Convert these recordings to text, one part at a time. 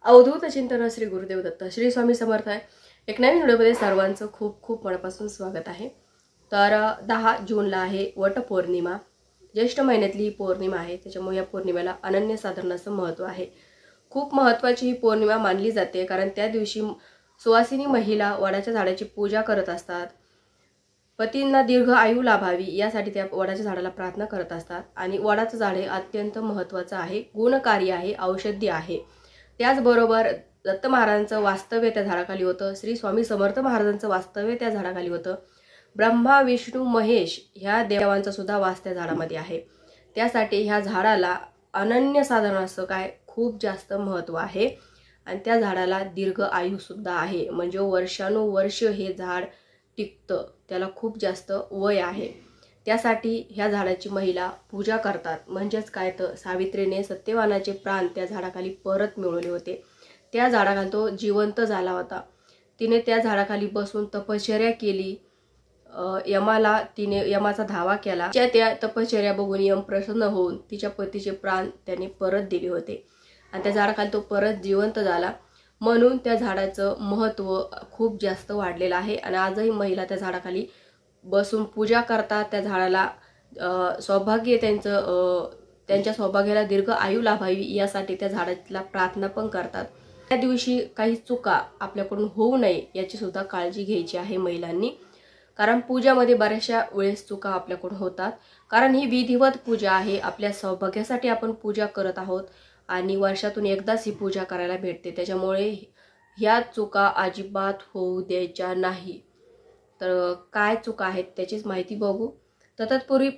अवधूत चिंतन श्री गुरुदेव दत्त श्री स्वामी समर्थ आहे। एक नवीन व्हिडिओमध्ये सर्वांचं खूप खूप मनापासून स्वागत आहे। तर 10 जूनला आहे वटपौर्णिमा, ज्येष्ठ महिन्यातली पौर्णिमा आहे। त्याच्यामुळे या पौर्णिमेला अनन्यसाधारण असं महत्त्व आहे। खूप महत्त्वाची ही पौर्णिमा मानली जाते, कारण त्या दिवशी सुवासिनी महिला वडाच्या झाडाची पूजा करत असतात। पतींना दीर्घ आयु लाभावी यासाठी त्या वडाच्या झाडाला प्रार्थना करत असतात। आणि वडाचं झाड हे अत्यंत महत्त्वाचं आहे, गुणकारी आहे, औषधी आहे। त्याचबरोबर दत्त महाराजांचं वास्तव्य त्या झाडाखाली होतं, श्री स्वामी समर्थ महाराजांचं वास्तव्य त्या झाडाखाली होतं, ब्रह्मा विष्णू महेश ह्या देवांचा सुद्धा वास त्या झाडामध्ये आहे। त्यासाठी ह्या झाडाला अनन्यसाधारण असं काय खूप जास्त महत्त्व आहे। आणि त्या झाडाला दीर्घ आयु सुद्धा आहे, म्हणजे वर्षानुवर्ष हे झाड टिकतं, त्याला खूप जास्त वय आहे। त्यासाठी ह्या झाडाची महिला पूजा करतात। म्हणजेच काय तर सावित्रीने सत्यवानाचे प्राण त्या झाडाखाली परत मिळवले होते। त्या झाडाखाली तो जिवंत झाला होता। तिने त्या झाडाखाली बसून तपश्चर्या केली। तिने यमाचा धावा केला। त्या तपश्चर्या बघून यम प्रसन्न होऊन तिच्या पतीचे प्राण त्याने परत दिले होते आणि त्या झाडाखाली तो परत जिवंत झाला। म्हणून त्या झाडाचं महत्त्व खूप जास्त वाढलेलं आहे। आणि आजही महिला त्या झाडाखाली बसून पूजा करतात। त्या झाडाला सौभाग्य त्यांच्या सौभाग्याला दीर्घ आयु लाभावी यासाठी त्या झाडाला प्रार्थना पण करतात। त्या दिवशी काही चुका आपल्याकडून होऊ नये याची सुद्धा काळजी घ्यायची आहे महिलांनी, कारण पूजामध्ये बऱ्याचशा वेळेस चुका आपल्याकडून होतात। कारण ही विधिवत पूजा आहे, आपल्या सौभाग्यासाठी आपण पूजा करत आहोत आणि वर्षातून एकदाच ही पूजा करायला भेटते। त्याच्यामुळे ह्या चुका अजिबात होऊ द्यायच्या नाही। तर काय चुका आहेत त्याचीच माहिती बघू। तर तत्पूर्वी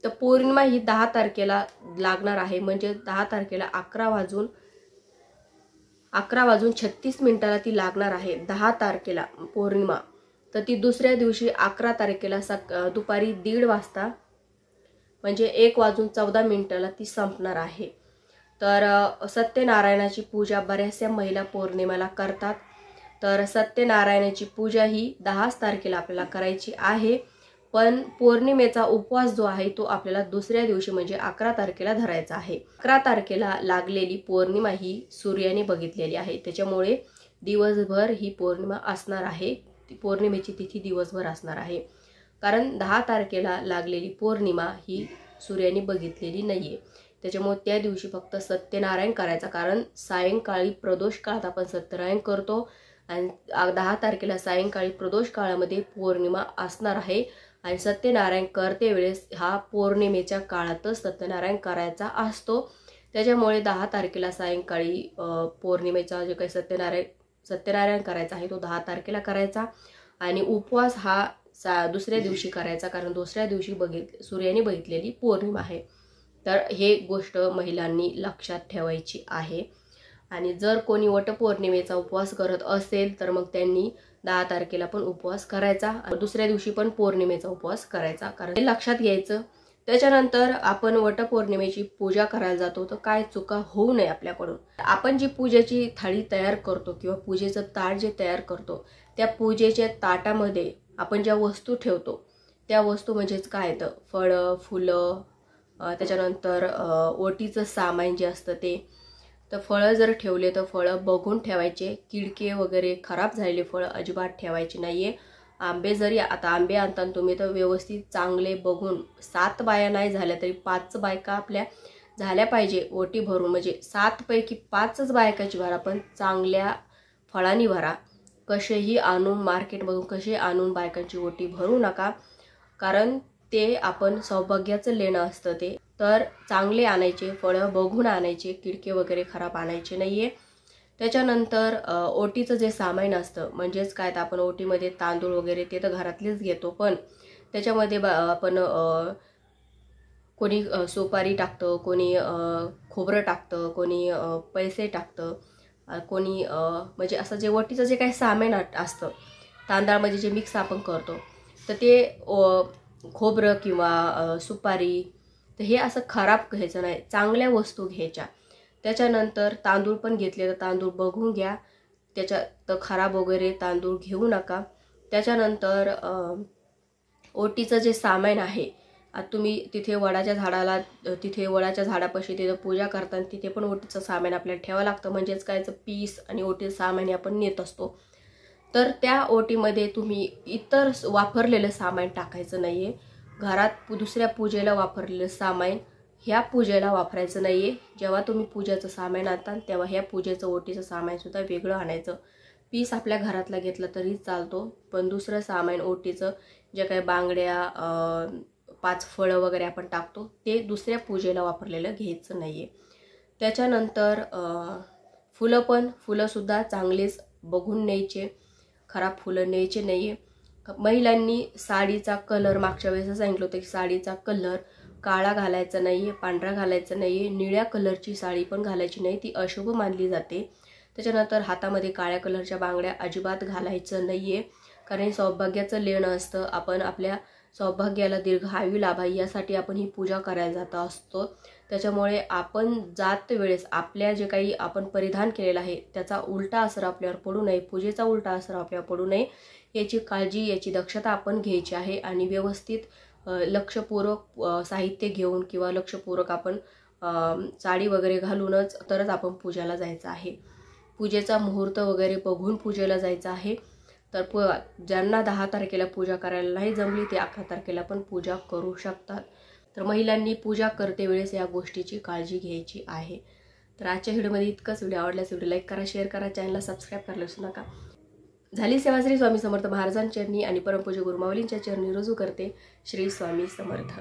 तर पौर्णिमा ही 10 तारखेला लागणार आहे, म्हणजे 10 तारखेला 11:36 ती लागणार आहे। 10 तारखेला पौर्णिमा, तर ती दुसऱ्या दिवशी 11 तारखेला दुपारी 1:30 वाजता म्हणजे 1:14 ती संपणार आहे। तर सत्यनारायणाची पूजा बऱ्याचशा महिला पौर्णिमेला करतात। तर सत्यनारायणाची पूजा ही 10 तारखेला आपल्याला करायची आहे, पण पौर्णिमेचा उपवास जो आहे तो आपल्याला दुसऱ्या दिवशी म्हणजे 11 तारखेला धरायचा आहे। 11 तारखेला लागलेली पौर्णिमा ही सूर्याने बघितलेली आहे, त्याच्यामुळे दिवसभर ही पौर्णिमा असणार आहे। पौर्णिमेची तिथी दिवसभर असणार आहे, कारण 10 तारखेला लागलेली पौर्णिमा ही सूर्याने बघितलेली नाहीये। त्याच्यामुळे त्या दिवशी फक्त सत्यनारायण करायचा, कारण सायंकाळी प्रदोष काळात आपण सत्यनारायण करतो आणि 10 तारखेला सायंकाळी प्रदोष काळामध्ये पौर्णिमा असणार आहे। आणि सत्यनारायण करते वेळेस हा पौर्णिमेच्या काळातच सत्यनारायण करायचा असतो। त्याच्यामुळे 10 तारखेला सायंकाळी पौर्णिमेचा जे काही सत्यनारायण करायचा आहे तो 10 तारखेला करायचा। आणि उपवास हा दुसऱ्या दिवशी करायचा, कारण दुसऱ्या दिवशी सूर्याने बघितलेली पौर्णिमा आहे। तर हे गोष्ट महिलांनी लक्षात ठेवायची आहे। आणि जर कोणी वटपौर्णिमेचा उपवास करत असेल तर मग त्यांनी 10 तारखेला पण उपवास करायचा आणि दुसऱ्या दिवशी पण पौर्णिमेचा उपवास करायचा, कारण हे लक्षात घ्यायचं। त्याच्यानंतर आपण वटपौर्णिमेची पूजा करायला जातो, तर काय चुका होऊ नये आपल्याकडून। आपण जी पूजेची थाळी तयार करतो किंवा पूजेचं ताट जे तयार करतो, त्या पूजेच्या ताटामध्ये आपण ज्या वस्तू ठेवतो त्या वस्तू म्हणजेच काय तर फळं, फुलं, त्याच्यानंतर ओटीचं सामान जे असतं ते। तर फळं जर ठेवले तर फळं बघून ठेवायचे, किडके वगैरे खराब झालेले फळं अजिबात ठेवायचे नाहीये। आंबे जरी आता आंबे आणताना तुम्ही तर व्यवस्थित चांगले बघून, 7 बाया नाही झाल्या तरी 5 बायका आपल्या झाल्या पाहिजे ओटी भरून, म्हणजे 7 पैकी 5च बायकाची भरा, पण चांगल्या फळांनी भरा। कसेही आणून मार्केटमधून कसे आणून बायकांची ओटी भरू नका, कारण ते आपण सौभाग्याचं लेणं असतं ते। तर चांगले आणायचे फळं, बघून आणायचे, किडके वगैरे खराब आणायचे नाहीये। त्याच्यानंतर ओटीचं जे सामान असतं, म्हणजेच काय तर आपण ओटीमध्ये तांदूळ वगैरे ते तर घरातलेच घेतो, पण त्याच्यामध्ये आपण कोणी सुपारी टाकतं, कोणी खोबरं टाकतं, कोणी पैसे टाकतं, कोणी म्हणजे असं जे ओटीचं जे काही सामान असतं तांदळामध्ये जे मिक्स आपण करतो, तर ते खोबरं किंवा सुपारी, तर हे असं खराब घ्यायचं नाही, चांगल्या वस्तू घ्यायच्या। त्याच्यानंतर तांदूळ पण घेतले तर तांदूळ बघून घ्या, त्याच्यात खराब वगैरे तांदूळ घेऊ नका। त्याच्यानंतर ओटीचं जे सामान आहे आता तुम्ही तिथे वडाच्या झाडापाशी तिथं पूजा करताना तिथे पण ओटीचं सामान आपल्याला ठेवावं लागतं. म्हणजेच कायचं पीस आणि ओटीचं सामान आपण नेत असतो. तर त्या ओटीमध्ये तुम्ही इतर वापरलेलं सामान टाकायचं नाही आहे. घरात दुसऱ्या पूजेला वापरलेलं सामान ह्या पूजेला वापरायचं नाही आहे. जेव्हा तुम्ही पूजेचं सामान आणता तेव्हा ह्या पूजेचं ओटीचं सामानसुद्धा वेगळं आणायचं. पीस आपल्या घरातला घेतला तरी चालतो, पण दुसरं सामान ओटीचं जे काही बांगड्या 5 फळं वगैरे आपण टाकतो ते दुसऱ्या पूजेला वापरलेलं घ्यायचं नाही आहे. त्याच्यानंतर फुलंसुद्धा चांगलेच बघून न्यायचे, खराब फुलं न्यायचे नाही आहे. महिलांनी साडीचा कलर मागच्या वेळेस सांगितलं होतं की साडीचा कलर काळा घालायचा नाही आहे, पांढरा घालायचा नाही आहे, निळ्या कलरची साडी पण घालायची नाही, ती अशुभ मानली जाते. त्याच्यानंतर हातामध्ये काळ्या कलरच्या बांगड्या अजिबात घालायचं नाही आहे, कारण सौभाग्याचं लेणं असतं. आपण आपल्या सौभाग्याला दीर्घायू लाभावी यासाठी आपण ही पूजा करायला जात असतो. त्याच्यामुळे आपण जात वेळेस आपल्या जे काही आपण परिधान केलेलं आहे त्याचा उलटा असर आपल्यावर पडू नये, पूजेचा उलटा असर आपल्यावर पडू नये याची काळजी, याची दक्षता आपण घ्यायची आहे. आणि व्यवस्थित लक्षपूर्वक साहित्य घेऊन किंवा लक्षपूर्वक आपण साडी वगैरे घालूनच तरच आपण पूजेला जायचं आहे. पूजेचा मुहूर्त वगैरे बघून पूजेला जायचं आहे. तर ज्यांना 10 तारखेला पूजा करायला नाही जमली ते 11 तारखेला पण पूजा करू शकतात. तर महिलांनी पूजा करते वेळेस या गोष्टीची काळजी घ्यायची आहे. तर आजच्या व्हिडिओमध्ये इतकंच. व्हिडिओ आवडल्यास व्हिडिओ लाईक करा, शेअर करा, चॅनलला सबस्क्राईब करायला विसरू नका. झाली सेवा श्री स्वामी समर्थ महाराजांच्या चरणी आणि परमपूज्य गुरुमाऊलींच्या चरणी रुजू करते. श्री स्वामी समर्थ.